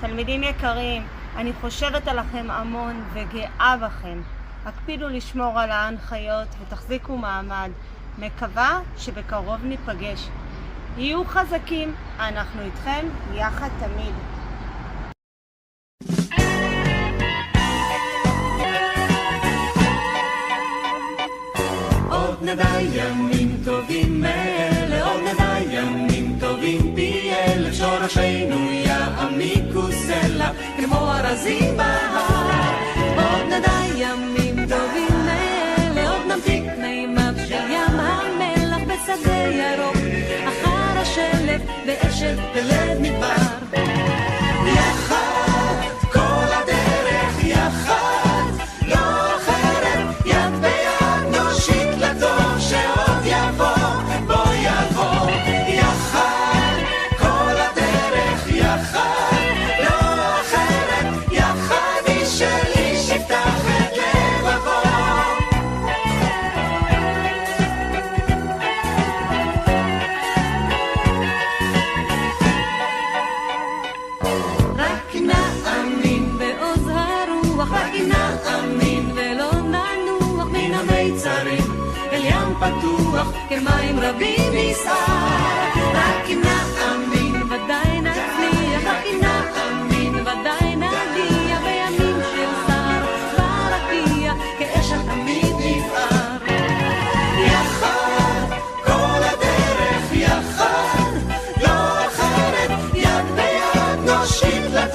תלמידים יקרים, אני חושבת עליכם המון וגאה בכם. הקפידו לשמור על ההנחיות ותחזיקו מעמד. מקווה שבקרוב ניפגש. יהיו חזקים, אנחנו איתכם יחד תמיד. עוד נדע ימים טובים מאלה, עוד נדע ימים טובים פי אלף, שורשינו יעמיקו סלע כמו ארזים בהר. עוד נדע ימים טובים מאלה, עוד נמתיק מימיו של ים המלח בשדה ירוק, אחר השלף באשת בלב מדבר. יחד כל הדרך, יחד לא אחרת, יד ביד נושיט לטוב שעוד יבוא, בוא יבוא. יחד כל הדרך, יחד לא אחרת, יחד איש של איש יפתח את לבבו. רק אם נאמין בעוז הרוח, רק אם נאמין ולא ננוח מן המיצרים אל ים פתוח כמים רבים נסער. רק אם נאמין ודאי נצליח, רק אם נאמין ודאי נגיע בימים של סער ורקיע כאש תמיד נבער. יחד כל הדרך, יחד לא אחרת, יד ביד נושיט לטוב